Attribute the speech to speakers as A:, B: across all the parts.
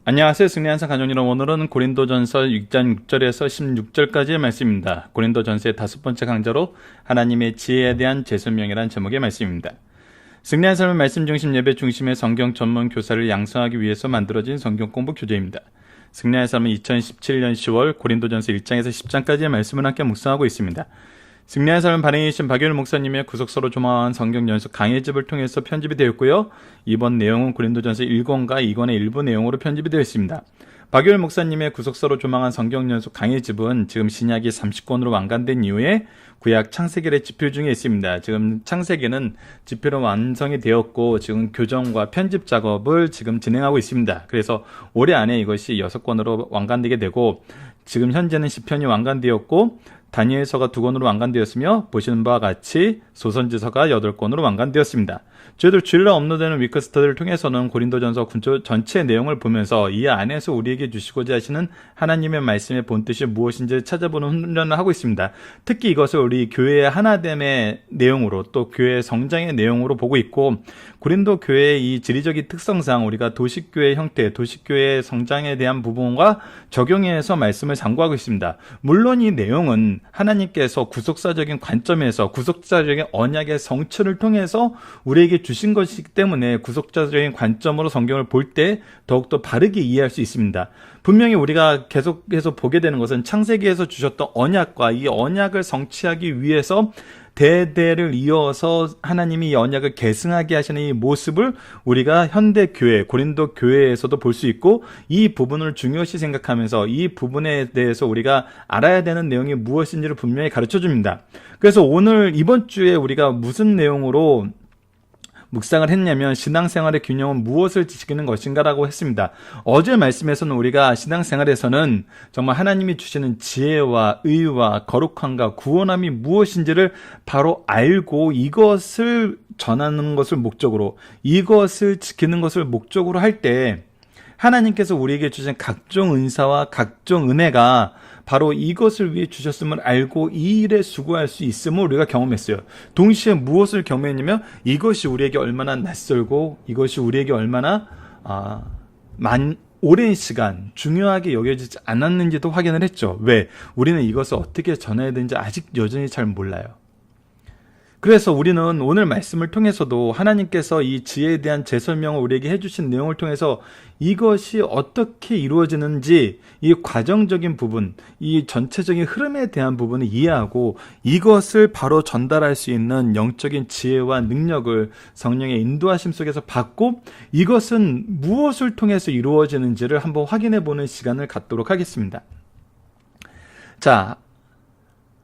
A: 안녕하세요. 승리한상 가족여러분, 오늘은 고린도전서 6장 6절에서 16절까지의 말씀입니다. 고린도전서의 5번째 강좌로 하나님의 지혜에 대한 재설명이라는 제목의 말씀입니다. 승리한 삶의 말씀 중심 예배 중심의 성경 전문 교사를 양성하기 위해서 만들어진 성경 공부 교재입니다. 승리한 삶은 2017년 10월 고린도전서 1장에서 10장까지의 말씀을 함께 묵상하고 있습니다. 승리한 삶은 발행이신 박윤 목사님의 구속서로 조망한 성경 연속 강해집을 통해서 편집이 되었고요. 이번 내용은 고린도전서 1권과 2권의 일부 내용으로 편집이 되어 있습니다. 박윤 목사님의 구속서로 조망한 성경 연속 강해집은 지금 신약이 30권으로 완간된 이후에 구약 창세기의 집필 중에 있습니다. 지금 창세기는 집필은 완성이 되었고 지금 교정과 편집 작업을 지금 진행하고 있습니다. 그래서 올해 안에 이것이 6권으로 완간되게 되고, 지금 현재는 시편이 완간되었고 다니엘서가 2권으로 완간되었으며, 보시는 바와 같이 소선지서가 8권으로 완간되었습니다. 저희들 주일날 업로드되는 위크스터디를 통해서는 고린도전서 전체 내용을 보면서 이 안에서 우리에게 주시고자 하시는 하나님의 말씀의 본뜻이 무엇인지 찾아보는 훈련을 하고 있습니다. 특히 이것을 우리 교회의 하나됨의 내용으로, 또 교회의 성장의 내용으로 보고 있고, 고린도 교회의 이 지리적인 특성상 우리가 도식교회 형태, 도식교회의 성장에 대한 부분과 적용해서 말씀을 상고하고 있습니다. 물론 이 내용은 하나님께서 구속사적인 관점에서 구속사적인 언약의 성취를 통해서 우리에게 주신 것이기 때문에 구속사적인 관점으로 성경을 볼 때 더욱더 바르게 이해할 수 있습니다. 분명히 우리가 계속해서 보게 되는 것은 창세기에서 주셨던 언약과 이 언약을 성취하기 위해서 대대를 이어서 하나님이 이 언약을 계승하게 하시는 이 모습을 우리가 현대 교회, 고린도 교회에서도 볼 수 있고, 이 부분을 중요시 생각하면서 이 부분에 대해서 우리가 알아야 되는 내용이 무엇인지를 분명히 가르쳐 줍니다. 그래서 오늘 이번 주에 우리가 무슨 내용으로 묵상을 했냐면, 신앙생활의 균형은 무엇을 지키는 것인가라고 했습니다. 어제 말씀에서는 우리가 신앙생활에서는 정말 하나님이 주시는 지혜와 의와 거룩함과 구원함이 무엇인지를 바로 알고 이것을 전하는 것을 목적으로, 이것을 지키는 것을 목적으로 할 때 하나님께서 우리에게 주신 각종 은사와 각종 은혜가 바로 이것을 위해 주셨음을 알고 이 일에 수고할 수 있음을 우리가 경험했어요. 동시에 무엇을 경험했냐면, 이것이 우리에게 얼마나 낯설고 이것이 우리에게 얼마나 오랜 시간 중요하게 여겨지지 않았는지도 확인을 했죠. 왜? 우리는 이것을 어떻게 전해야 되는지 아직 여전히 잘 몰라요. 그래서 우리는 오늘 말씀을 통해서도 하나님께서 이 지혜에 대한 재설명을 우리에게 해주신 내용을 통해서 이것이 어떻게 이루어지는지, 이 과정적인 부분, 이 전체적인 흐름에 대한 부분을 이해하고 이것을 바로 전달할 수 있는 영적인 지혜와 능력을 성령의 인도하심 속에서 받고, 이것은 무엇을 통해서 이루어지는지를 한번 확인해 보는 시간을 갖도록 하겠습니다. 자,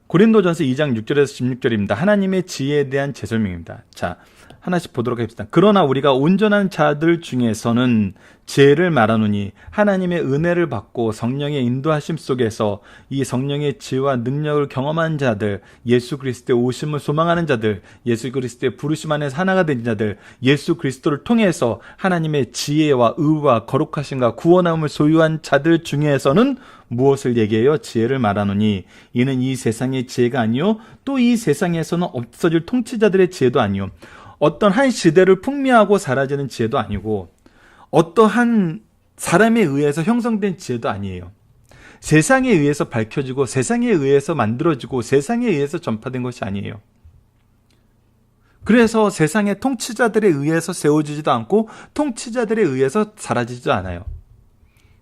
A: 고린도전서 2장 6절에서 16절입니다. 하나님의 지혜에 대한 재설명입니다. 자, 하나씩 보도록 하겠습니다. 그러나 우리가 온전한 자들 중에서는 지혜를 말하노니, 하나님의 은혜를 받고 성령의 인도하심 속에서 이 성령의 지혜와 능력을 경험한 자들, 예수 그리스도의 오심을 소망하는 자들, 예수 그리스도의 부르심 안에서 하나가 된 자들, 예수 그리스도를 통해서 하나님의 지혜와 의와 거룩하심과 구원함을 소유한 자들 중에서는 무엇을 얘기해요? 지혜를 말하노니, 이는 이 세상의 지혜가 아니요 또 이 세상에서는 없어질 통치자들의 지혜도 아니요, 어떤 한 시대를 풍미하고 사라지는 지혜도 아니고, 어떠한 사람에 의해서 형성된 지혜도 아니에요. 세상에 의해서 밝혀지고 세상에 의해서 만들어지고 세상에 의해서 전파된 것이 아니에요. 그래서 세상의 통치자들에 의해서 세워지지도 않고 통치자들에 의해서 사라지지도 않아요.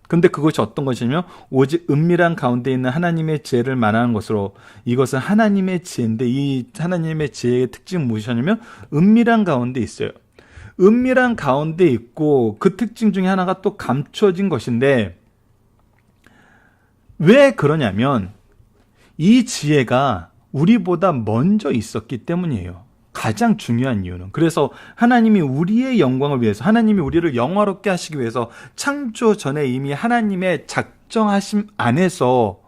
A: 근데 그것이 어떤 것이냐면, 오직 은밀한 가운데 있는 하나님의 지혜를 말하는 것으로, 이것은 하나님의 지혜인데, 이 하나님의 지혜의 특징은 무엇이냐면 은밀한 가운데 있어요. 은밀한 가운데 있고 그 특징 중에 하나가 또 감춰진 것인데, 왜 그러냐면 이 지혜가 우리보다 먼저 있었기 때문이에요. 가장 중요한 이유는. 그래서 하나님이 우리의 영광을 위해서, 하나님이 우리를 영화롭게 하시기 위해서 창조 전에 이미 하나님의 작정하심 안에서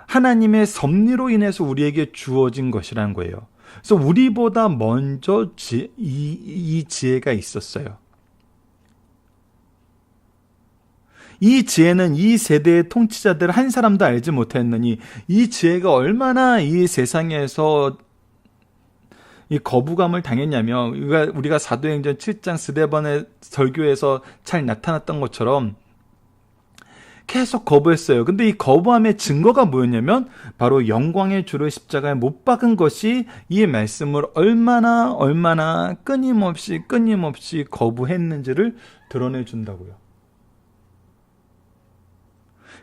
A: 하나님의 섭리로 인해서 우리에게 주어진 것이라는 거예요. 그래서 우리보다 먼저 이 지혜가 있었어요. 이 지혜는 이 세대의 통치자들 한 사람도 알지 못했느니, 이 지혜가 얼마나 이 세상에서 이 거부감을 당했냐면, 우리가 사도행전 7장 스데반의 설교에서 잘 나타났던 것처럼 계속 거부했어요. 근데 이 거부함의 증거가 뭐였냐면 바로 영광의 주를 십자가에 못 박은 것이 이 말씀을 얼마나 끊임없이 거부했는지를 드러내 준다고요.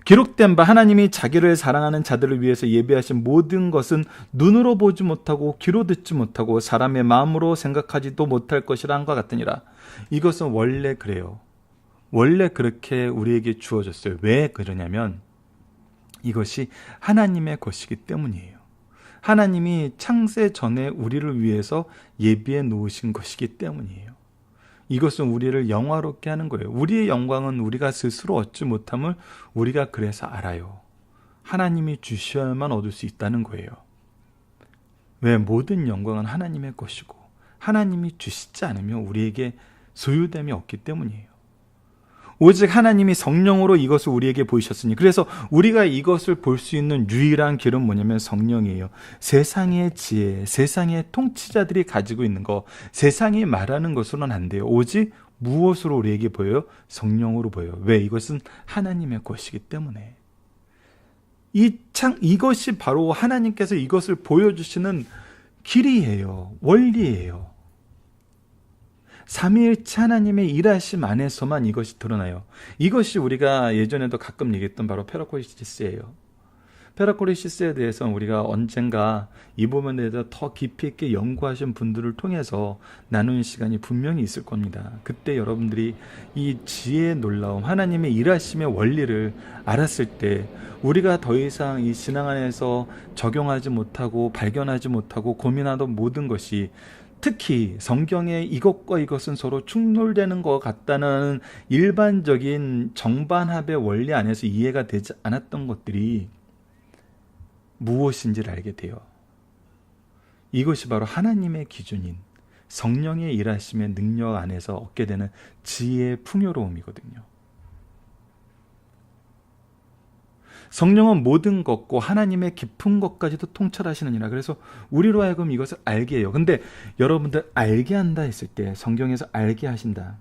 A: 기록된 바 하나님이 자기를 사랑하는 자들을 위해서 예비하신 모든 것은 눈으로 보지 못하고 귀로 듣지 못하고 사람의 마음으로 생각하지도 못할 것이라 한것 같으니라. 이것은 원래 그래요. 원래 그렇게 우리에게 주어졌어요. 왜 그러냐면 이것이 하나님의 것이기 때문이에요. 하나님이 창세 전에 우리를 위해서 예비해 놓으신 것이기 때문이에요. 이것은 우리를 영화롭게 하는 거예요. 우리의 영광은 우리가 스스로 얻지 못함을 우리가 그래서 알아요. 하나님이 주셔야만 얻을 수 있다는 거예요. 왜? 모든 영광은 하나님의 것이고 하나님이 주시지 않으면 우리에게 소유됨이 없기 때문이에요. 오직 하나님이 성령으로 이것을 우리에게 보이셨으니, 그래서 우리가 이것을 볼 수 있는 유일한 길은 뭐냐면 성령이에요. 세상의 지혜, 세상의 통치자들이 가지고 있는 거, 세상이 말하는 것으로는 안 돼요. 오직 무엇으로 우리에게 보여요? 성령으로 보여요. 왜? 이것은 하나님의 것이기 때문에. 이것이 바로 하나님께서 이것을 보여주시는 길이에요. 원리예요. 삼위일체 하나님의 일하심 안에서만 이것이 드러나요. 이것이 우리가 예전에도 가끔 얘기했던 바로 페라콜리시스예요. 페라콜리시스에 대해서 우리가 언젠가 이 부분에 대해서 더 깊이 있게 연구하신 분들을 통해서 나누는 시간이 분명히 있을 겁니다. 그때 여러분들이 이 지혜의 놀라움, 하나님의 일하심의 원리를 알았을 때 우리가 더 이상 이 신앙 안에서 적용하지 못하고 발견하지 못하고 고민하던 모든 것이, 특히 성경에 이것과 이것은 서로 충돌되는 것 같다는 일반적인 정반합의 원리 안에서 이해가 되지 않았던 것들이 무엇인지를 알게 돼요. 이것이 바로 하나님의 기준인 성령의 일하심의 능력 안에서 얻게 되는 지혜의 풍요로움이거든요. 성령은 모든 것고 하나님의 깊은 것까지도 통찰하시느니라. 그래서 우리로 하여금 이것을 알게 해요. 근데 여러분들 알게 한다 했을 때, 성경에서 알게 하신다,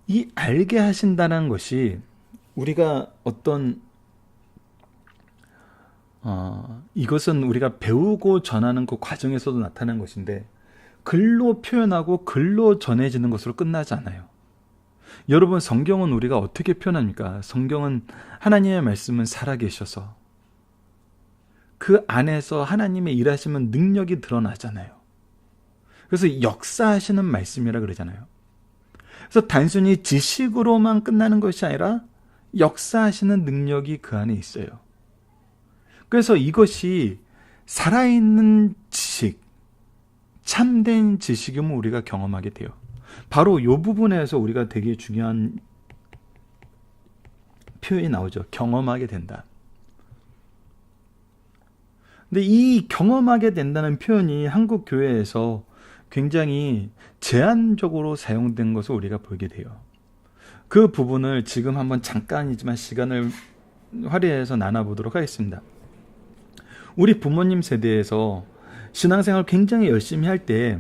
A: 이 알게 하신다는 것이 우리가 어떤 이것은 우리가 배우고 전하는 그 과정에서도 나타나는 것인데, 글로 표현하고 글로 전해지는 것으로 끝나지 않아요. 여러분, 성경은 우리가 어떻게 표현합니까? 성경은, 하나님의 말씀은 살아계셔서 그 안에서 하나님의 일하시면 능력이 드러나잖아요. 그래서 역사하시는 말씀이라 그러잖아요. 그래서 단순히 지식으로만 끝나는 것이 아니라 역사하시는 능력이 그 안에 있어요. 그래서 이것이 살아있는 지식, 참된 지식임을 우리가 경험하게 돼요. 바로 이 부분에서 우리가 되게 중요한 표현이 나오죠. 경험하게 된다. 근데 이 경험하게 된다는 표현이 한국 교회에서 굉장히 제한적으로 사용된 것을 우리가 보게 돼요. 그 부분을 지금 한번 잠깐이지만 시간을 할애해서 나눠보도록 하겠습니다. 우리 부모님 세대에서 신앙생활 굉장히 열심히 할 때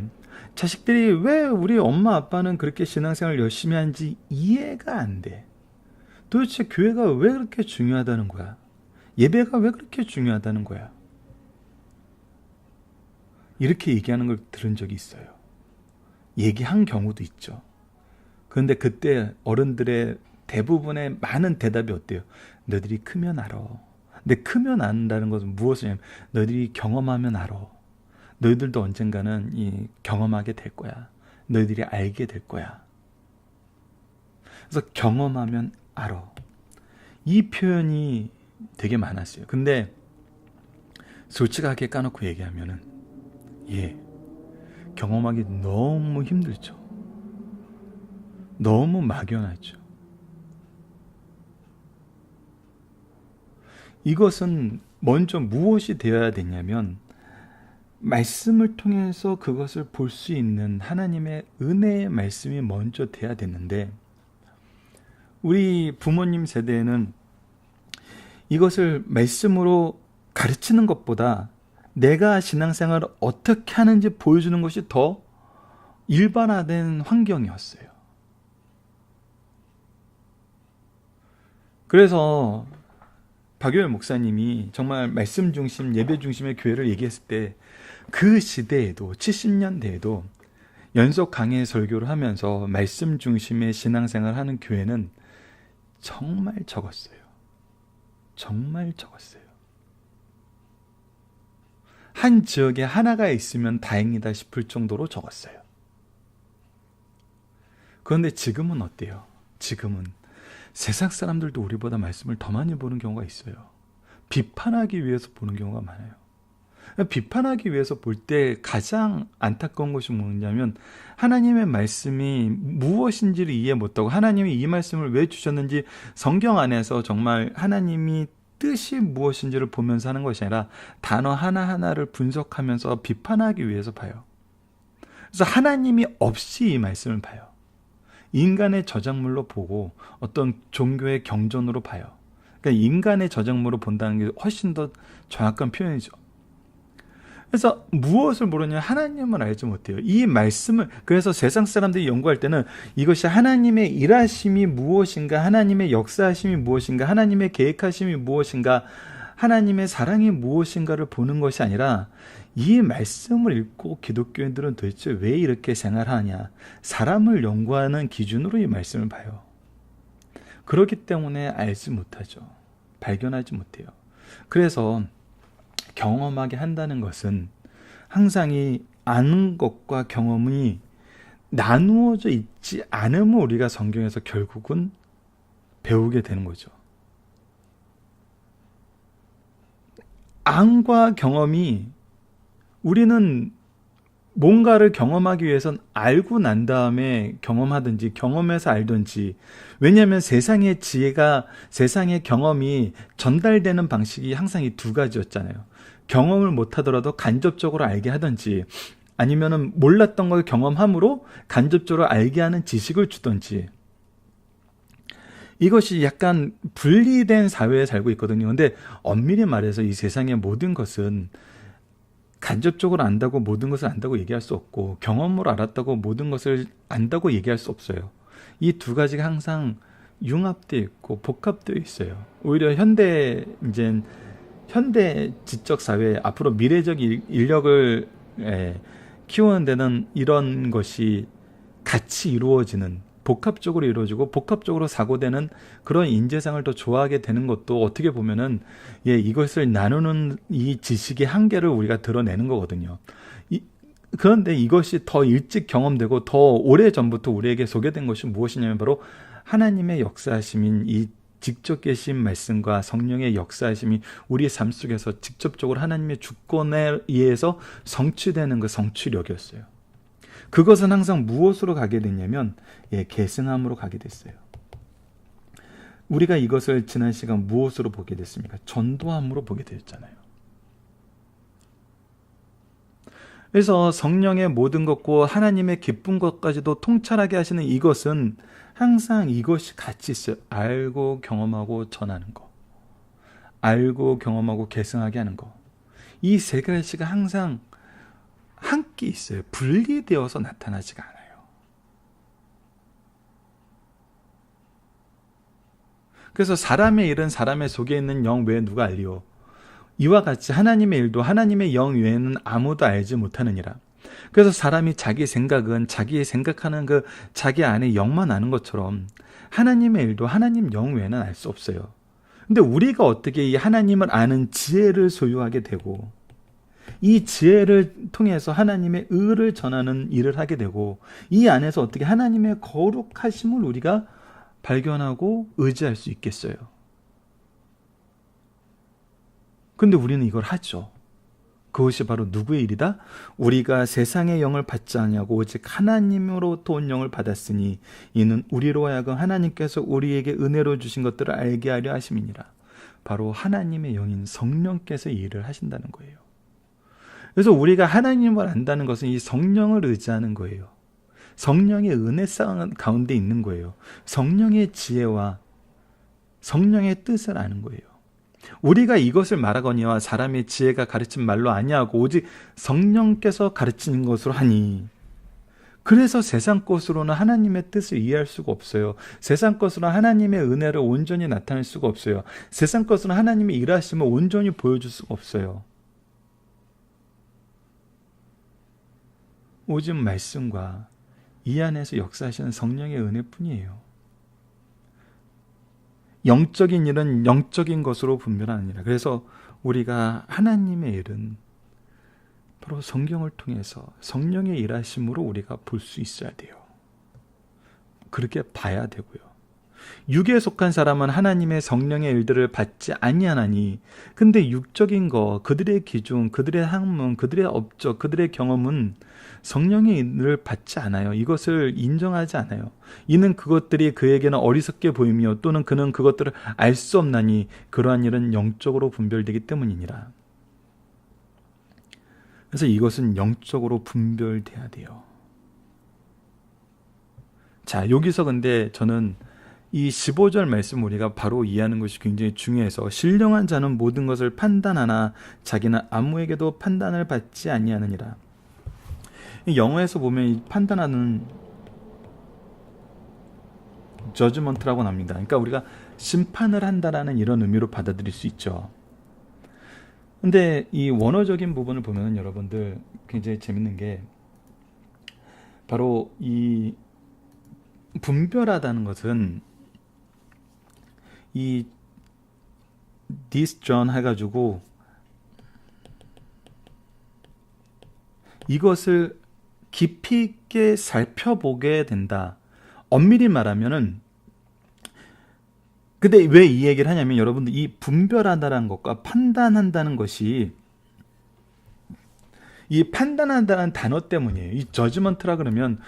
A: 자식들이 왜 우리 엄마 아빠는 그렇게 신앙생활 열심히 하는지 이해가 안 돼. 도대체 교회가 왜 그렇게 중요하다는 거야? 예배가 왜 그렇게 중요하다는 거야? 이렇게 얘기하는 걸 들은 적이 있어요. 얘기한 경우도 있죠. 그런데 그때 어른들의 대부분의 많은 대답이 어때요? 너희들이 크면 알아. 근데 크면 안다는 것은 무엇이냐면 너희들이 경험하면 알아. 너희들도 언젠가는 경험하게 될 거야. 너희들이 알게 될 거야. 그래서 경험하면 알아. 이 표현이 되게 많았어요. 근데 솔직하게 까놓고 얘기하면은 경험하기 너무 힘들죠. 너무 막연하죠. 이것은 먼저 무엇이 되어야 되냐면 말씀을 통해서 그것을 볼 수 있는 하나님의 은혜의 말씀이 먼저 돼야 되는데, 우리 부모님 세대에는 이것을 말씀으로 가르치는 것보다 내가 신앙생활을 어떻게 하는지 보여주는 것이 더 일반화된 환경이었어요. 그래서 박유열 목사님이 정말 말씀 중심, 예배 중심의 교회를 얘기했을 때 그 시대에도 70년대에도 연속 강해 설교를 하면서 말씀 중심의 신앙생활을 하는 교회는 정말 적었어요. 정말 적었어요. 한 지역에 하나가 있으면 다행이다 싶을 정도로 적었어요. 그런데 지금은 어때요? 지금은 세상 사람들도 우리보다 말씀을 더 많이 보는 경우가 있어요. 비판하기 위해서 보는 경우가 많아요. 비판하기 위해서 볼 때 가장 안타까운 것이 뭐냐면 하나님의 말씀이 무엇인지를 이해 못하고 하나님이 이 말씀을 왜 주셨는지 성경 안에서 정말 하나님이 뜻이 무엇인지를 보면서 하는 것이 아니라 단어 하나하나를 분석하면서 비판하기 위해서 봐요. 그래서 하나님이 없이 이 말씀을 봐요. 인간의 저작물로 보고 어떤 종교의 경전으로 봐요. 그러니까 인간의 저작물로 본다는 게 훨씬 더 정확한 표현이죠. 그래서 무엇을 모르냐? 하나님을 알지 못해요. 이 말씀을, 그래서 세상 사람들이 연구할 때는 이것이 하나님의 일하심이 무엇인가, 하나님의 역사하심이 무엇인가, 하나님의 계획하심이 무엇인가, 하나님의 사랑이 무엇인가를 보는 것이 아니라 이 말씀을 읽고 기독교인들은 도대체 왜 이렇게 생활하냐, 사람을 연구하는 기준으로 이 말씀을 봐요. 그렇기 때문에 알지 못하죠. 발견하지 못해요. 그래서 경험하게 한다는 것은 항상 이 아는 것과 경험이 나누어져 있지 않으면 우리가 성경에서 결국은 배우게 되는 거죠. 안과 경험이, 우리는 뭔가를 경험하기 위해선 알고 난 다음에 경험하든지 경험해서 알든지, 왜냐하면 세상의 지혜가, 세상의 경험이 전달되는 방식이 항상 이 두 가지였잖아요. 경험을 못하더라도 간접적으로 알게 하든지, 아니면은 몰랐던 걸 경험함으로 간접적으로 알게 하는 지식을 주든지, 이것이 약간 분리된 사회에 살고 있거든요. 근데 엄밀히 말해서 이 세상의 모든 것은 간접적으로 안다고 모든 것을 안다고 얘기할 수 없고, 경험으로 알았다고 모든 것을 안다고 얘기할 수 없어요. 이 두 가지가 항상 융합되어 있고 복합되어 있어요. 오히려 현대 지적 사회, 앞으로 미래적 인력을 키우는 데는 이런 것이 같이 이루어지는, 복합적으로 이루어지고 복합적으로 사고되는 그런 인재상을 더 좋아하게 되는 것도 어떻게 보면은 이것을 나누는 이 지식의 한계를 우리가 드러내는 거거든요. 그런데 이것이 더 일찍 경험되고 더 오래전부터 우리에게 소개된 것이 무엇이냐면 바로 하나님의 역사하심인 이 직접 계신 말씀과 성령의 역사하심이 우리의 삶 속에서 직접적으로 하나님의 주권에 의해서 성취되는 그 성취력이었어요. 그것은 항상 무엇으로 가게 됐냐면 계승함으로 가게 됐어요. 우리가 이것을 지난 시간 무엇으로 보게 됐습니까? 전도함으로 보게 되었잖아요. 그래서 성령의 모든 것과 하나님의 기쁜 것까지도 통찰하게 하시는 이것은 항상 이것이 같이 있어요. 알고 경험하고 전하는 거, 알고 경험하고 계승하게 하는 거, 이 세 가지가 항상 함께 있어요. 분리되어서 나타나지가 않아요. 그래서 사람의 일은 사람의 속에 있는 영 외에 누가 알리오? 이와 같이 하나님의 일도 하나님의 영 외에는 아무도 알지 못하느니라. 그래서 사람이 자기 생각은 자기 생각하는 그 자기 안에 영만 아는 것처럼 하나님의 일도 하나님 영 외에는 알 수 없어요. 근데 우리가 어떻게 이 하나님을 아는 지혜를 소유하게 되고, 이 지혜를 통해서 하나님의 의를 전하는 일을 하게 되고, 이 안에서 어떻게 하나님의 거룩하심을 우리가 발견하고 의지할 수 있겠어요? 근데 우리는 이걸 하죠. 그것이 바로 누구의 일이다? 우리가 세상의 영을 받지 아니하고 오직 하나님으로부터 온 영을 받았으니 이는 우리로 하여금 하나님께서 우리에게 은혜로 주신 것들을 알게 하려 하심이니라. 바로 하나님의 영인 성령께서 이 일을 하신다는 거예요. 그래서 우리가 하나님을 안다는 것은 이 성령을 의지하는 거예요. 성령의 은혜 가운데 있는 거예요. 성령의 지혜와 성령의 뜻을 아는 거예요. 우리가 이것을 말하거니와 사람의 지혜가 가르친 말로 아니하고 오직 성령께서 가르치는 것으로 하니, 그래서 세상 것으로는 하나님의 뜻을 이해할 수가 없어요. 세상 것으로는 하나님의 은혜를 온전히 나타낼 수가 없어요. 세상 것으로는 하나님의 일하심을 온전히 보여줄 수가 없어요. 오직 말씀과 이 안에서 역사하시는 성령의 은혜뿐이에요. 영적인 일은 영적인 것으로 분별하느니라. 그래서 우리가 하나님의 일은 바로 성경을 통해서 성령의 일하심으로 우리가 볼 수 있어야 돼요. 그렇게 봐야 되고요. 육에 속한 사람은 하나님의 성령의 일들을 받지 아니하나니, 근데 육적인 거, 그들의 기준, 그들의 학문, 그들의 업적, 그들의 경험은 성령의 일을 받지 않아요. 이것을 인정하지 않아요. 이는 그것들이 그에게는 어리석게 보이며 또는 그는 그것들을 알 수 없나니 그러한 일은 영적으로 분별되기 때문이니라. 그래서 이것은 영적으로 분별돼야 돼요. 자, 여기서 근데 저는 이 15절 말씀 우리가 바로 이해하는 것이 굉장히 중요해서, 신령한 자는 모든 것을 판단하나 자기는 아무에게도 판단을 받지 아니하느니라. 영어에서 보면 이 판단하는 judgment라고 합니다. 그러니까 우리가 심판을 한다라는 이런 의미로 받아들일 수 있죠. 근데 이 원어적인 부분을 보면 여러분들 굉장히 재밌는 게, 바로 이 분별하다는 것은 이 discern 해가지고 이것을 깊이 있게 살펴보게 된다. 엄밀히 말하면은, 근데 왜 이 얘기를 하냐면, 여러분들 이 분별한다는 것과 판단한다는 것이, 이 판단한다는 단어 때문이에요. 이 저지먼트라 그러면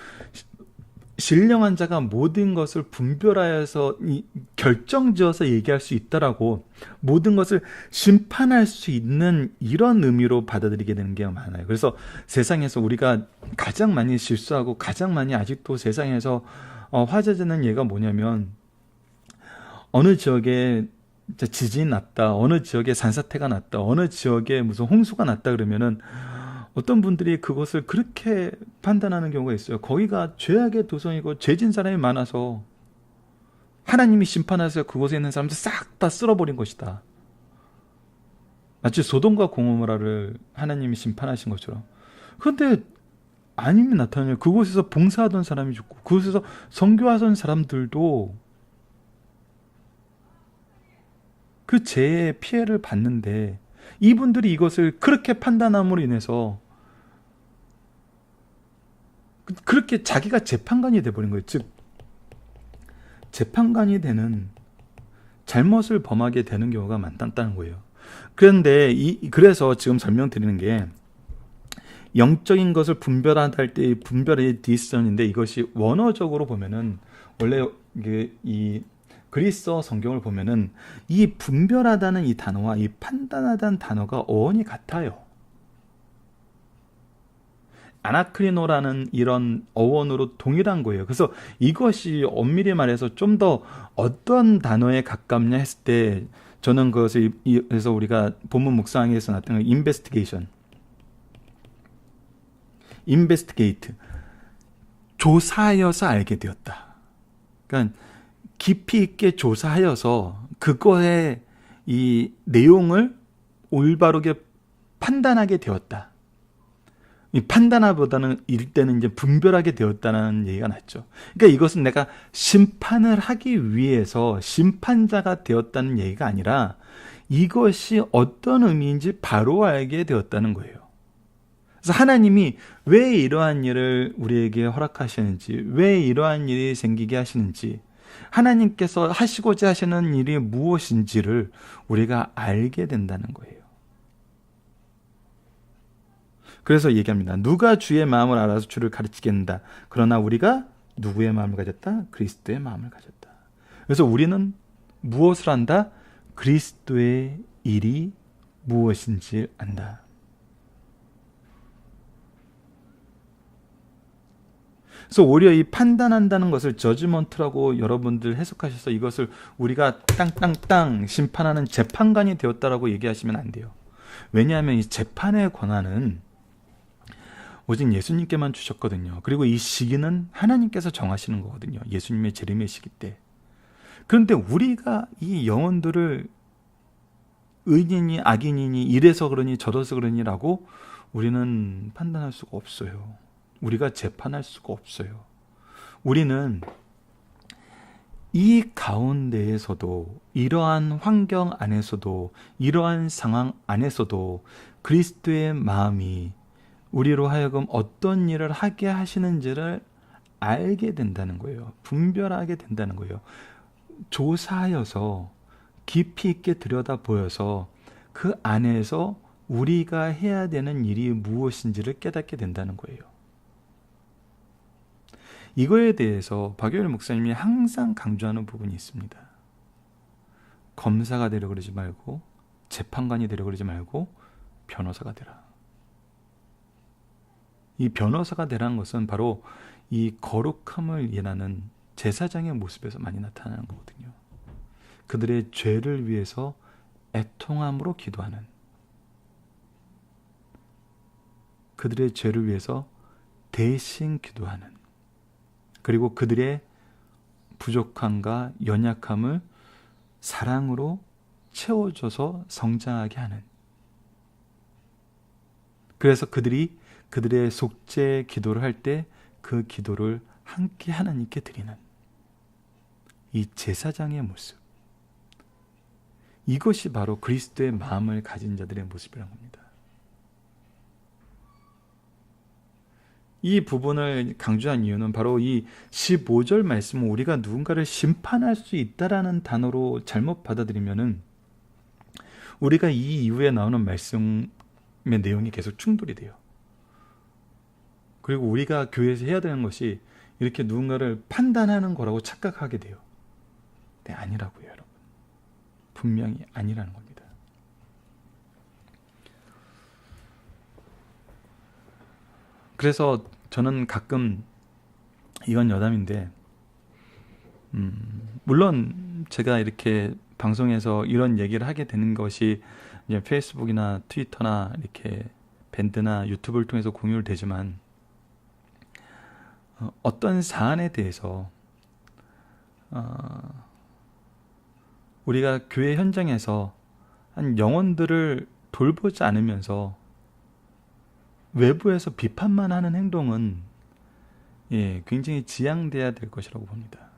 A: 신령한 자가 모든 것을 분별하여서 결정지어서 얘기할 수 있다라고, 모든 것을 심판할 수 있는 이런 의미로 받아들이게 되는 게 많아요. 그래서 세상에서 우리가 가장 많이 실수하고 가장 많이 아직도 세상에서 화제되는 예가 뭐냐면, 어느 지역에 지진이 났다, 어느 지역에 산사태가 났다, 어느 지역에 무슨 홍수가 났다 그러면은 어떤 분들이 그것을 그렇게 판단하는 경우가 있어요. 거기가 죄악의 도성이고 죄진 사람이 많아서 하나님이 심판하셔서 그곳에 있는 사람들 싹 다 쓸어버린 것이다. 마치 소돔과 고모라를 하나님이 심판하신 것처럼. 그런데 아님이 나타나요. 그곳에서 봉사하던 사람이 죽고 그곳에서 선교하던 사람들도 그 죄의 피해를 받는데, 이분들이 이것을 그렇게 판단함으로 인해서 그렇게 자기가 재판관이 돼버린 거예요. 즉 재판관이 되는, 잘못을 범하게 되는 경우가 많다는 거예요. 그런데 그래서 지금 설명드리는 게, 영적인 것을 분별한다 할 때 분별의 디스턴인데, 이것이 원어적으로 보면은 원래 이 그리스어 성경을 보면은 이 분별하다는 이 단어와 이 판단하다는 단어가 어원이 같아요. 아나크리노라는 이런 어원으로 동일한 거예요. 그래서 이것이 엄밀히 말해서 좀 더 어떤 단어에 가깝냐 했을 때, 저는 그것을, 그래서 우리가 본문 묵상에서 나타나는 investigate, 조사하여서 알게 되었다. 그러니까 깊이 있게 조사하여서 그거의 이 내용을 올바르게 판단하게 되었다. 이 판단하보다는 이럴 때는 이제 분별하게 되었다는 얘기가 났죠. 그러니까 이것은 내가 심판을 하기 위해서 심판자가 되었다는 얘기가 아니라, 이것이 어떤 의미인지 바로 알게 되었다는 거예요. 그래서 하나님이 왜 이러한 일을 우리에게 허락하시는지, 왜 이러한 일이 생기게 하시는지, 하나님께서 하시고자 하시는 일이 무엇인지를 우리가 알게 된다는 거예요. 그래서 얘기합니다. 누가 주의 마음을 알아서 주를 가르치겠는가? 그러나 우리가 누구의 마음을 가졌다? 그리스도의 마음을 가졌다. 그래서 우리는 무엇을 안다? 그리스도의 일이 무엇인지 안다. 그래서 오히려 이 판단한다는 것을 저지먼트라고 여러분들 해석하셔서 이것을 우리가 땅땅땅 심판하는 재판관이 되었다라고 얘기하시면 안 돼요. 왜냐하면 이 재판의 권한은 오직 예수님께만 주셨거든요. 그리고 이 시기는 하나님께서 정하시는 거거든요. 예수님의 재림의 시기 때. 그런데 우리가 이 영혼들을 의인이니 악인이니 이래서 그러니 저래서 그러니라고 우리는 판단할 수가 없어요. 우리가 재판할 수가 없어요. 우리는 이 가운데에서도, 이러한 환경 안에서도, 이러한 상황 안에서도 그리스도의 마음이 우리로 하여금 어떤 일을 하게 하시는지를 알게 된다는 거예요. 분별하게 된다는 거예요. 조사하여서 깊이 있게 들여다보여서 그 안에서 우리가 해야 되는 일이 무엇인지를 깨닫게 된다는 거예요. 이거에 대해서 박유일 목사님이 항상 강조하는 부분이 있습니다. 검사가 되려 그러지 말고, 재판관이 되려 그러지 말고 변호사가 되라. 이 변호사가 되라는 것은 바로 이 거룩함을 일하는 제사장의 모습에서 많이 나타나는 거거든요. 그들의 죄를 위해서 애통함으로 기도하는, 그들의 죄를 위해서 대신 기도하는, 그리고 그들의 부족함과 연약함을 사랑으로 채워줘서 성장하게 하는, 그래서 그들이 그들의 속죄 기도를 할 때 그 기도를 함께 하나님께 드리는 이 제사장의 모습, 이것이 바로 그리스도의 마음을 가진 자들의 모습이라는 겁니다. 이 부분을 강조한 이유는 바로 이 15절 말씀은 우리가 누군가를 심판할 수 있다라는 단어로 잘못 받아들이면은 우리가 이 이후에 나오는 말씀의 내용이 계속 충돌이 돼요. 그리고 우리가 교회에서 해야 되는 것이 이렇게 누군가를 판단하는 거라고 착각하게 돼요. 네, 아니라고요, 여러분. 분명히 아니라는 겁니다. 그래서 저는 가끔, 이건 여담인데, 물론 제가 이렇게 방송에서 이런 얘기를 하게 되는 것이 이제 페이스북이나 트위터나 이렇게 밴드나 유튜브를 통해서 공유를 되지만, 어떤 사안에 대해서 우리가 교회 현장에서 한 영혼들을 돌보지 않으면서 외부에서 비판만 하는 행동은 굉장히 지양돼야 될 것이라고 봅니다.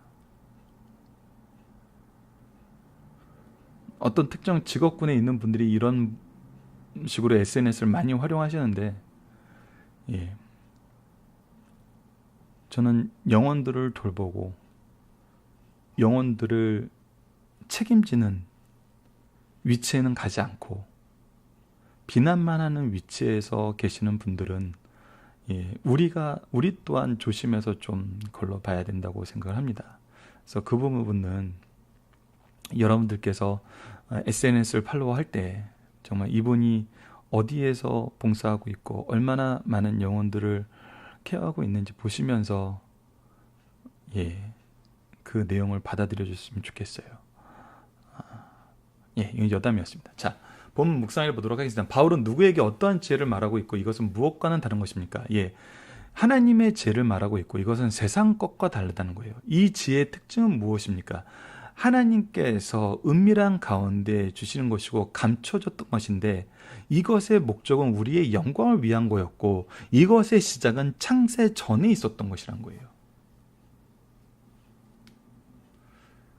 A: 어떤 특정 직업군에 있는 분들이 이런 식으로 SNS를 많이 활용하시는데, 저는 영혼들을 돌보고 영혼들을 책임지는 위치에는 가지 않고 비난만 하는 위치에서 계시는 분들은 우리 또한 조심해서 좀 걸러봐야 된다고 생각을 합니다. 그래서 그 부분은 여러분들께서 SNS를 팔로우할 때 정말 이분이 어디에서 봉사하고 있고 얼마나 많은 영혼들을 케어하고 있는지 보시면서 그 내용을 받아들여 주셨으면 좋겠어요. 이건 여담이었습니다. 자, 본문 묵상을 보도록 하겠습니다. 바울은 누구에게 어떠한 지혜를 말하고 있고 이것은 무엇과는 다른 것입니까? 하나님의 지혜를 말하고 있고 이것은 세상 것과 다르다는 거예요. 이 지혜의 특징은 무엇입니까? 하나님께서 은밀한 가운데 주시는 것이고 감춰졌던 것인데, 이것의 목적은 우리의 영광을 위한 거였고 이것의 시작은 창세 전에 있었던 것이란 거예요.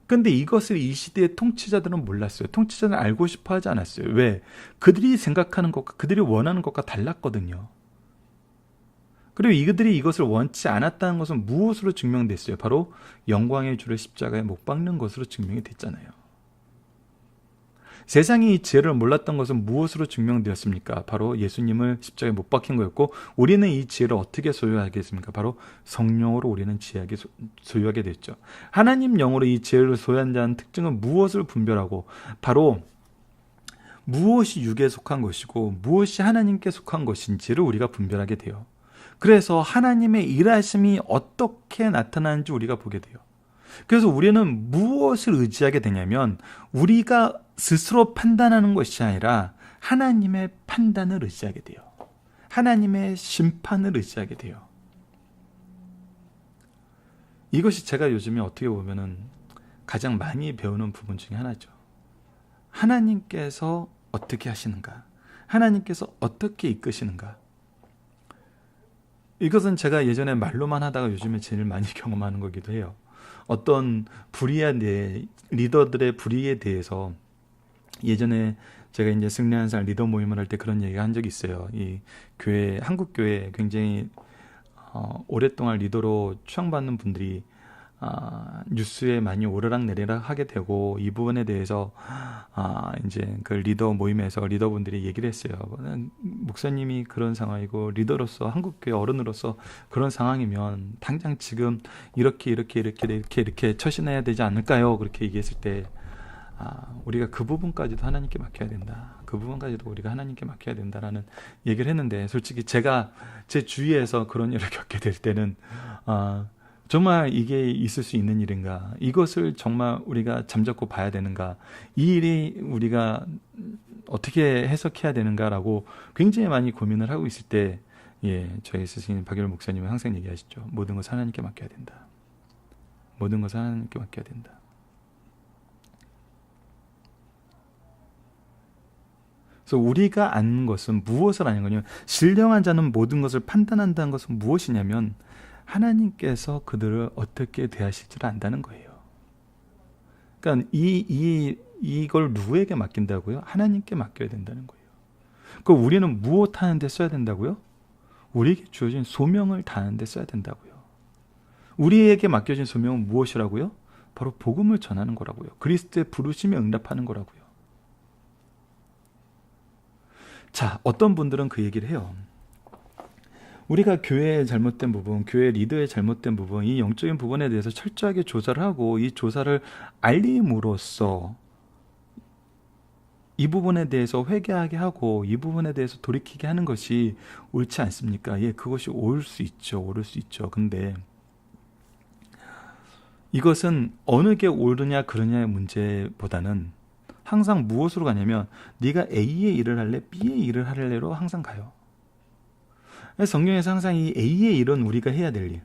A: 근데 이것을 이 시대의 통치자들은 몰랐어요. 통치자들은 알고 싶어 하지 않았어요. 왜? 그들이 생각하는 것과 그들이 원하는 것과 달랐거든요. 그리고 이들이 이것을 원치 않았다는 것은 무엇으로 증명됐어요? 바로 영광의 주를 십자가에 못 박는 것으로 증명이 됐잖아요. 세상이 이 지혜를 몰랐던 것은 무엇으로 증명되었습니까? 바로 예수님을 십자가에 못 박힌 거였고, 우리는 이 지혜를 어떻게 소유하겠습니까? 바로 성령으로 우리는 소유하게 됐죠. 하나님 영으로 이 지혜를 소유한 자는 특징은 무엇을 분별하고, 바로 무엇이 육에 속한 것이고 무엇이 하나님께 속한 것인지를 우리가 분별하게 돼요. 그래서 하나님의 일하심이 어떻게 나타나는지 우리가 보게 돼요. 그래서 우리는 무엇을 의지하게 되냐면, 우리가 스스로 판단하는 것이 아니라 하나님의 판단을 의지하게 돼요. 하나님의 심판을 의지하게 돼요. 이것이 제가 요즘에 어떻게 보면은 가장 많이 배우는 부분 중에 하나죠. 하나님께서 어떻게 하시는가? 하나님께서 어떻게 이끄시는가? 이것은 제가 예전에 말로만 하다가 요즘에 제일 많이 경험하는 거기도 해요. 어떤 리더들의 불의에 대해서 예전에 제가 이제 승리하는 사람 리더 모임을 할 때 그런 얘기를 한 적이 있어요. 이 교회, 한국 교회 굉장히 오랫동안 리더로 추앙받는 분들이 뉴스에 많이 오르락내리락 하게 되고, 이 부분에 대해서 이제 그 리더 모임에서 리더분들이 얘기를 했어요. 목사님이 그런 상황이고 리더로서 한국교회 어른으로서 그런 상황이면 당장 지금 이렇게 처신해야 되지 않을까요? 그렇게 얘기했을 때 우리가 그 부분까지도 하나님께 맡겨야 된다. 그 부분까지도 우리가 하나님께 맡겨야 된다라는 얘기를 했는데, 솔직히 제가 제 주위에서 그런 일을 겪게 될 때는 정말 이게 있을 수 있는 일인가? 이것을 정말 우리가 잠잡고 봐야 되는가? 이 일이 우리가 어떻게 해석해야 되는가라고 굉장히 많이 고민을 하고 있을 때, 저희 스승님 박일호 목사님은 항상 얘기하시죠. 모든 것을 하나님께 맡겨야 된다. 모든 것을 하나님께 맡겨야 된다. 그래서 우리가 아는 것은 무엇을 아는 거냐면, 신령한 자는 모든 것을 판단한다는 것은 무엇이냐면 하나님께서 그들을 어떻게 대하실지를 안다는 거예요. 그러니까 이걸 누구에게 맡긴다고요? 하나님께 맡겨야 된다는 거예요. 그 우리는 무엇 하는 데 써야 된다고요? 우리에게 주어진 소명을 다하는 데 써야 된다고요. 우리에게 맡겨진 소명은 무엇이라고요? 바로 복음을 전하는 거라고요. 그리스도의 부르심에 응답하는 거라고요. 자, 어떤 분들은 그 얘기를 해요. 우리가 교회의 잘못된 부분, 교회 리더의 잘못된 부분, 이 영적인 부분에 대해서 철저하게 조사를 하고 이 조사를 알림으로써 이 부분에 대해서 회개하게 하고 이 부분에 대해서 돌이키게 하는 것이 옳지 않습니까? 그것이 옳을 수 있죠. 근데 이것은 어느 게 옳으냐 그러냐의 문제보다는 항상 무엇으로 가냐면, 네가 A의 일을 할래, B의 일을 할래로 항상 가요. 성경에서 항상 이 A의 일은 우리가 해야 될 일,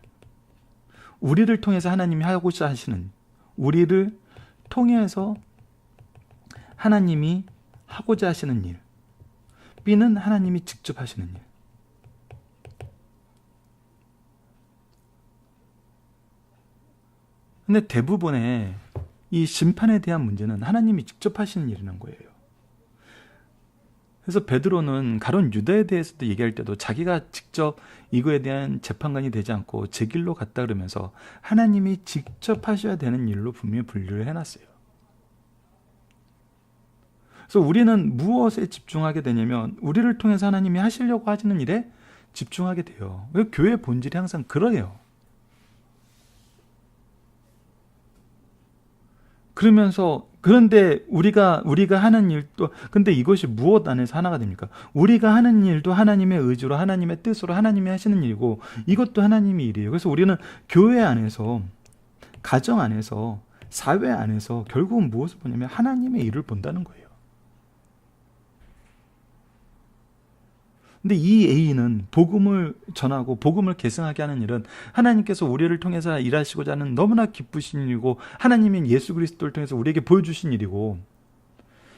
A: 우리를 통해서 하나님이 하고자 하시는, 우리를 통해서 하나님이 하고자 하시는 일, B는 하나님이 직접 하시는 일. 근데 대부분의 이 심판에 대한 문제는 하나님이 직접 하시는 일이라는 거예요. 그래서 베드로는 가론 유다에 대해서도 얘기할 때도 자기가 직접 이거에 대한 재판관이 되지 않고 제 길로 갔다 그러면서 하나님이 직접 하셔야 되는 일로 분명히 분류를 해놨어요. 그래서 우리는 무엇에 집중하게 되냐면 우리를 통해서 하나님이 하시려고 하시는 일에 집중하게 돼요. 교회의 본질이 항상 그러해요. 그런데 우리가 하는 일도, 근데 이것이 무엇 안에서 하나가 됩니까? 우리가 하는 일도 하나님의 의지로, 하나님의 뜻으로 하나님이 하시는 일이고, 이것도 하나님의 일이에요. 그래서 우리는 교회 안에서, 가정 안에서, 사회 안에서 결국은 무엇을 보냐면 하나님의 일을 본다는 거예요. 근데 이 A는 복음을 전하고 복음을 계승하게 하는 일은 하나님께서 우리를 통해서 일하시고자 하는 너무나 기쁘신 일이고, 하나님인 예수 그리스도를 통해서 우리에게 보여주신 일이고,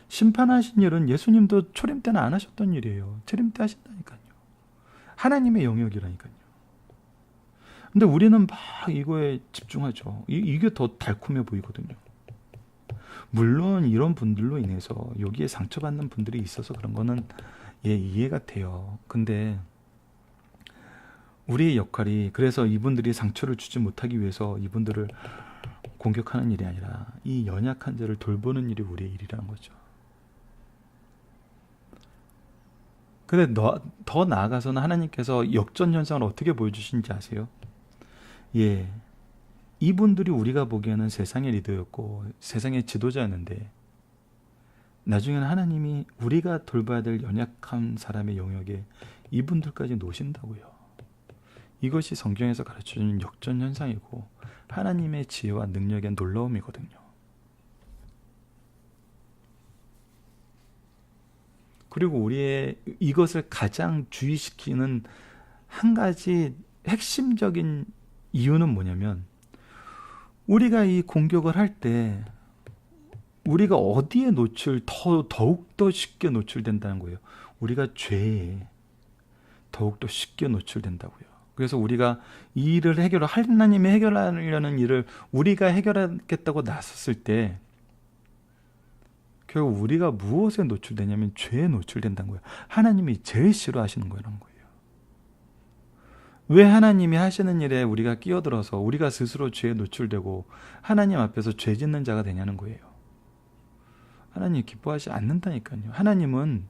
A: 심판하신 일은 예수님도 초림 때는 안 하셨던 일이에요. 초림 때 하신다니까요. 하나님의 영역이라니까요. 근데 우리는 막 이거에 집중하죠. 이게 더 달콤해 보이거든요. 물론 이런 분들로 인해서 여기에 상처받는 분들이 있어서 그런 거는 이해가 돼요. 근데 우리의 역할이, 그래서 이분들이 상처를 주지 못하기 위해서 이분들을 공격하는 일이 아니라 이 연약한 자를 돌보는 일이 우리의 일이라는 거죠. 근데 더 나아가서는 하나님께서 역전 현상을 어떻게 보여주신지 아세요? 이분들이 우리가 보기에는 세상의 리더였고 세상의 지도자였는데, 나중에는 하나님이 우리가 돌봐야 될 연약한 사람의 영역에 이분들까지 놓으신다고요. 이것이 성경에서 가르쳐주는 역전 현상이고 하나님의 지혜와 능력의 놀라움이거든요. 그리고 우리의 이것을 가장 주의시키는 한 가지 핵심적인 이유는 뭐냐면, 우리가 이 공격을 할 때 우리가 어디에 더욱더 쉽게 노출된다는 거예요. 우리가 죄에 더욱더 쉽게 노출된다고요. 그래서 우리가 이 일을 하나님이 해결하려는 일을 우리가 해결하겠다고 나섰을 때 결국 우리가 무엇에 노출되냐면 죄에 노출된다는 거예요. 하나님이 제일 싫어하시는 거라는 거예요. 왜 하나님이 하시는 일에 우리가 끼어들어서 우리가 스스로 죄에 노출되고 하나님 앞에서 죄 짓는 자가 되냐는 거예요. 하나님 기뻐하지 않는다니까요. 하나님은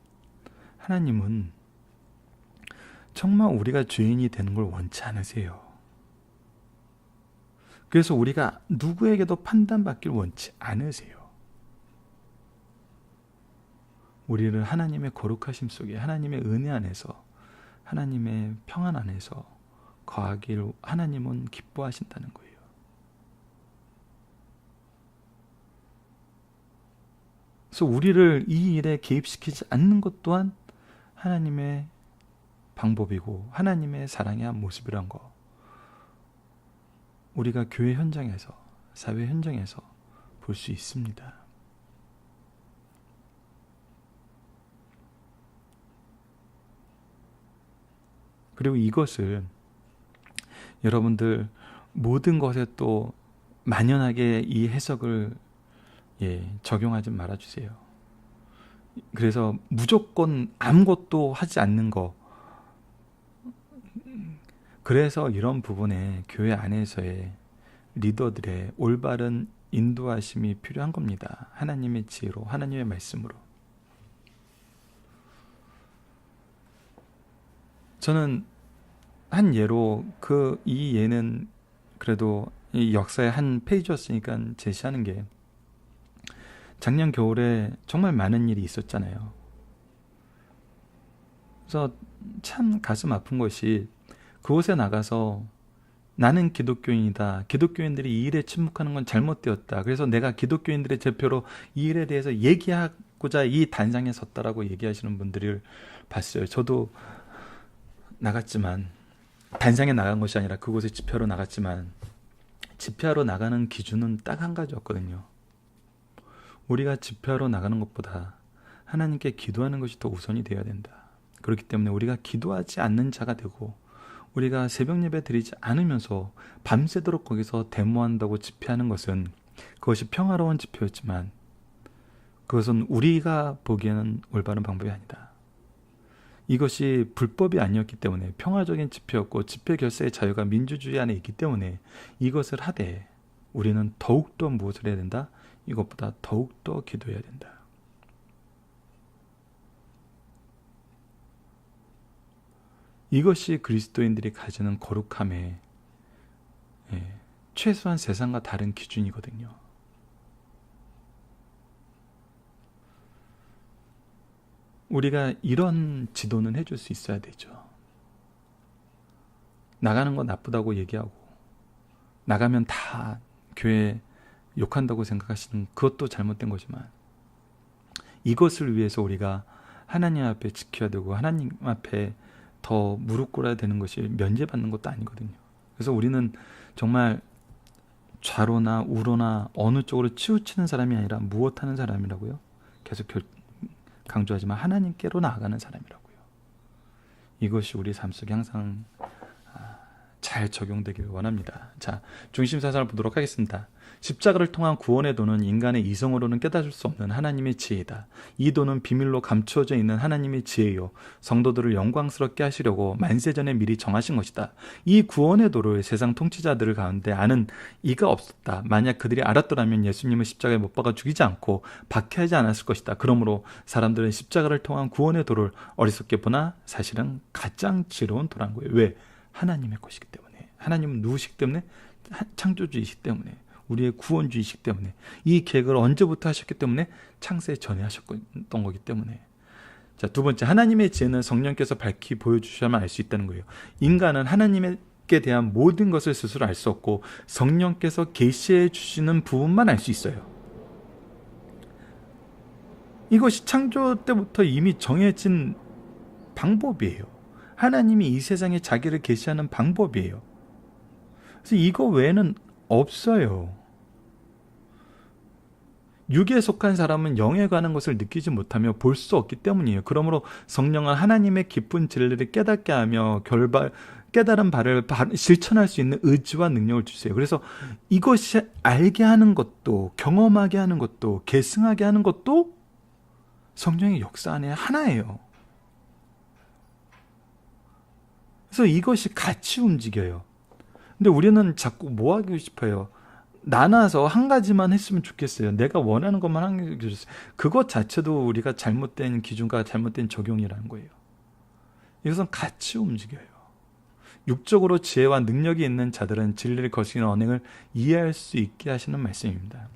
A: 정말 우리가 죄인이 되는 걸 원치 않으세요. 그래서 우리가 누구에게도 판단받길 원치 않으세요. 우리를 하나님의 거룩하심 속에, 하나님의 은혜 안에서, 하나님의 평안 안에서 거하기를 하나님은 기뻐하신다는 거예요. 그래서 우리를 이 일에 개입시키지 않는 것 또한 하나님의 방법이고 하나님의 사랑의 한 모습이란 거, 우리가 교회 현장에서, 사회 현장에서 볼 수 있습니다. 그리고 이것을 여러분들 모든 것에 또 만연하게 이 해석을 적용하지 말아주세요. 그래서 무조건 아무것도 하지 않는 거, 그래서 이런 부분에 교회 안에서의 리더들의 올바른 인도하심이 필요한 겁니다. 하나님의 지혜로, 하나님의 말씀으로. 저는 한 예로, 이 예는 그래도 이 역사의 한 페이지였으니까 제시하는 게, 작년 겨울에 정말 많은 일이 있었잖아요. 그래서 참 가슴 아픈 것이, 그곳에 나가서 나는 기독교인이다, 기독교인들이 이 일에 침묵하는 건 잘못되었다, 그래서 내가 기독교인들의 대표로 이 일에 대해서 얘기하고자 이 단상에 섰다라고 얘기하시는 분들을 봤어요. 저도 나갔지만, 단상에 나간 것이 아니라 그곳에 집회로 나갔지만, 집회하러 나가는 기준은 딱 한 가지였거든요. 우리가 집회하러 나가는 것보다 하나님께 기도하는 것이 더 우선이 되어야 된다. 그렇기 때문에 우리가 기도하지 않는 자가 되고, 우리가 새벽 예배 드리지 않으면서 밤새도록 거기서 데모한다고 집회하는 것은, 그것이 평화로운 집회였지만 그것은 우리가 보기에는 올바른 방법이 아니다. 이것이 불법이 아니었기 때문에 평화적인 집회였고, 집회 결사의 자유가 민주주의 안에 있기 때문에 이것을 하되, 우리는 더욱더 무엇을 해야 된다? 이것보다 더욱더 기도해야 된다. 이것이 그리스도인들이 가지는 거룩함의 최소한 세상과 다른 기준이거든요. 우리가 이런 지도는 해줄 수 있어야 되죠. 나가는 거 나쁘다고 얘기하고, 나가면 다 교회 욕한다고 생각하시는 그것도 잘못된 거지만, 이것을 위해서 우리가 하나님 앞에 지켜야 되고, 하나님 앞에 더 무릎 꿇어야 되는 것이 면제받는 것도 아니거든요. 그래서 우리는 정말 좌로나 우로나 어느 쪽으로 치우치는 사람이 아니라 무엇하는 사람이라고요? 계속 강조하지만 하나님께로 나아가는 사람이라고요. 이것이 우리 삶 속에 항상 잘 적용되기를 원합니다. 자, 중심 사상을 보도록 하겠습니다. 십자가를 통한 구원의 도는 인간의 이성으로는 깨달을 수 없는 하나님의 지혜이다. 이 도는 비밀로 감추어져 있는 하나님의 지혜요, 성도들을 영광스럽게 하시려고 만세전에 미리 정하신 것이다. 이 구원의 도를 세상 통치자들 가운데 아는 이가 없었다. 만약 그들이 알았더라면 예수님을 십자가에 못 박아 죽이지 않고 박해하지 않았을 것이다. 그러므로 사람들은 십자가를 통한 구원의 도를 어리석게 보나 사실은 가장 지혜로운 도란 거예요. 왜? 하나님의 것이기 때문에. 하나님은 누구시기 때문에? 창조주이시기 때문에, 우리의 구원주이시기 때문에, 이 계획을 언제부터 하셨기 때문에? 창세 전에 하셨던 거기 때문에. 자, 두 번째, 하나님의 지혜는 성령께서 밝히 보여주셔야만 알 수 있다는 거예요. 인간은 하나님께 대한 모든 것을 스스로 알 수 없고, 성령께서 계시해 주시는 부분만 알 수 있어요. 이것이 창조 때부터 이미 정해진 방법이에요. 하나님이 이 세상에 자기를 계시하는 방법이에요. 그래서 이거 외에는 없어요. 육에 속한 사람은 영에 관한 것을 느끼지 못하며 볼 수 없기 때문이에요. 그러므로 성령은 하나님의 깊은 진리를 깨닫게 하며 깨달은 바를 실천할 수 있는 의지와 능력을 주세요. 그래서 이것이 알게 하는 것도, 경험하게 하는 것도, 계승하게 하는 것도 성령의 역사 안에 하나예요. 그래서 이것이 같이 움직여요. 근데 우리는 자꾸 뭐 하고 싶어요? 나눠서 한 가지만 했으면 좋겠어요. 내가 원하는 것만 하는 게 좋겠어요. 그것 자체도 우리가 잘못된 기준과 잘못된 적용이라는 거예요. 이것은 같이 움직여요. 육적으로 지혜와 능력이 있는 자들은 진리를 거스르는 언행을 이해할 수 있게 하시는 말씀입니다.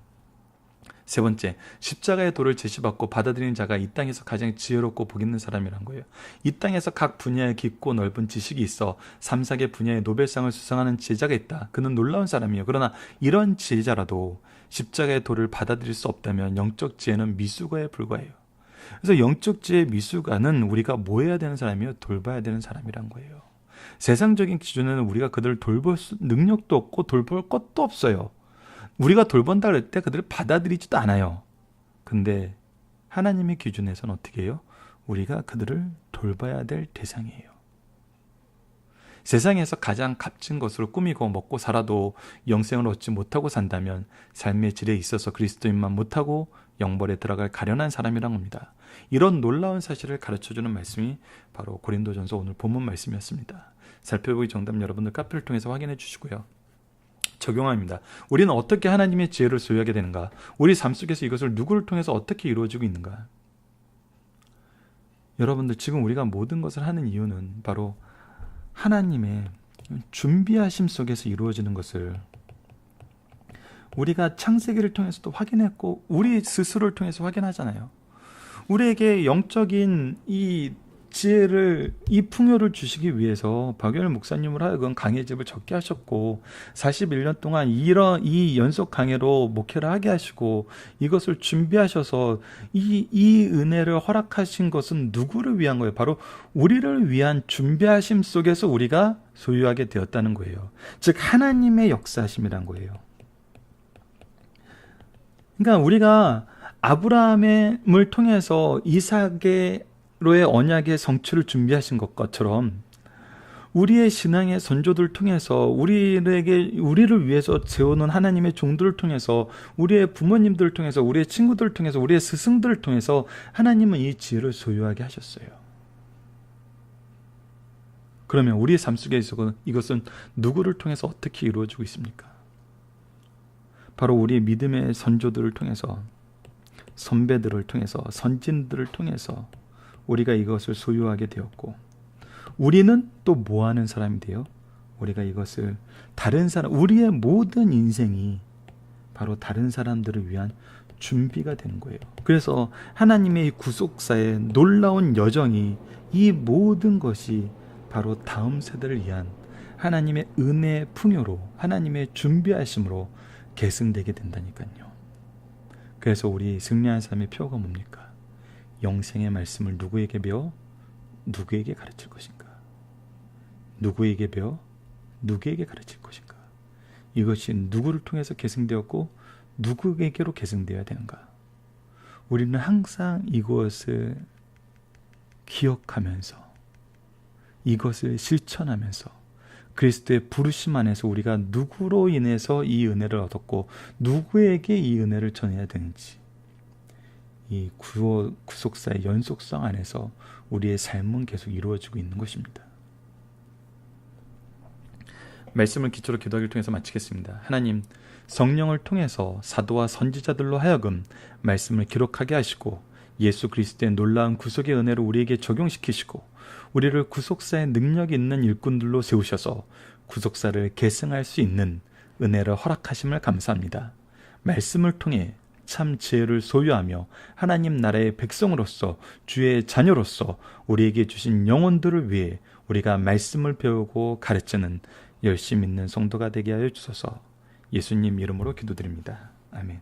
A: 세 번째, 십자가의 도를 제시받고 받아들이는 자가 이 땅에서 가장 지혜롭고 복 있는 사람이란 거예요. 이 땅에서 각 분야에 깊고 넓은 지식이 있어 3, 4개 분야의 노벨상을 수상하는 지혜자가 있다. 그는 놀라운 사람이에요. 그러나 이런 지혜자라도 십자가의 도를 받아들일 수 없다면 영적 지혜는 미숙아에 불과해요. 그래서 영적 지혜의 미숙아는 우리가 뭐 해야 되는 사람이에요? 돌봐야 되는 사람이란 거예요. 세상적인 기준에는 우리가 그들을 돌볼 능력도 없고 돌볼 것도 없어요. 우리가 돌본다 그럴 때 그들을 받아들이지도 않아요. 근데 하나님의 기준에서는 어떻게 해요? 우리가 그들을 돌봐야 될 대상이에요. 세상에서 가장 값진 것으로 꾸미고 먹고 살아도 영생을 얻지 못하고 산다면 삶의 질에 있어서 그리스도인만 못하고 영벌에 들어갈 가련한 사람이란 겁니다. 이런 놀라운 사실을 가르쳐주는 말씀이 바로 고린도전서 오늘 본문 말씀이었습니다. 살펴보기 정답 여러분들 카페를 통해서 확인해 주시고요. 적용합니다. 우리는 어떻게 하나님의 지혜를 소유하게 되는가? 우리 삶 속에서 이것을 누구를 통해서 어떻게 이루어지고 있는가? 여러분들 지금 우리가 모든 것을 하는 이유는 바로 하나님의 준비하심 속에서 이루어지는 것을 우리가 창세기를 통해서도 확인했고 우리 스스로를 통해서 확인하잖아요. 우리에게 영적인 이 지혜를, 이 풍요를 주시기 위해서 박연일 목사님을 하여금 강의 집을 적게 하셨고 41년 동안 이 연속 강의로 목회를 하게 하시고 이것을 준비하셔서 이 은혜를 허락하신 것은 누구를 위한 거예요? 바로 우리를 위한 준비하심 속에서 우리가 소유하게 되었다는 거예요. 즉 하나님의 역사하심이란 거예요. 그러니까 우리가 아브라함을 통해서 이삭의 로의 언약의 성취를 준비하신 것처럼 우리의 신앙의 선조들을 통해서 우리를 위해서 세우는 하나님의 종들을 통해서 우리의 부모님들을 통해서 우리의 친구들을 통해서 우리의 스승들을 통해서 하나님은 이 지혜를 소유하게 하셨어요. 그러면 우리의 삶 속에 있어서 이것은 누구를 통해서 어떻게 이루어지고 있습니까? 바로 우리의 믿음의 선조들을 통해서, 선배들을 통해서, 선진들을 통해서 우리가 이것을 소유하게 되었고, 우리는 또 뭐 하는 사람이 돼요? 우리가 이것을 다른 사람, 우리의 모든 인생이 바로 다른 사람들을 위한 준비가 되는 거예요. 그래서 하나님의 이 구속사의 놀라운 여정이, 이 모든 것이 바로 다음 세대를 위한 하나님의 은혜의 풍요로, 하나님의 준비하심으로 계승되게 된다니까요. 그래서 우리 승리한 삶의 표가 뭡니까? 영생의 말씀을 누구에게 배워? 누구에게 가르칠 것인가? 누구에게 배워? 누구에게 가르칠 것인가? 이것이 누구를 통해서 계승되었고 누구에게로 계승되어야 되는가? 우리는 항상 이것을 기억하면서, 이것을 실천하면서 그리스도의 부르심 안에서 우리가 누구로 인해서 이 은혜를 얻었고 누구에게 이 은혜를 전해야 되는지, 이 구속사의 연속성 안에서 우리의 삶은 계속 이루어지고 있는 것입니다. 말씀을 기초로 기도하기를 통해서 마치겠습니다. 하나님, 성령을 통해서 사도와 선지자들로 하여금 말씀을 기록하게 하시고 예수 그리스도의 놀라운 구속의 은혜를 우리에게 적용시키시고 우리를 구속사의 능력 있는 일꾼들로 세우셔서 구속사를 계승할 수 있는 은혜를 허락하심을 감사합니다. 말씀을 통해 참 지혜를 소유하며 하나님 나라의 백성으로서, 주의 자녀로서 우리에게 주신 영혼들을 위해 우리가 말씀을 배우고 가르치는 열심 있는 성도가 되게 하여 주소서. 예수님 이름으로 기도드립니다. 아멘.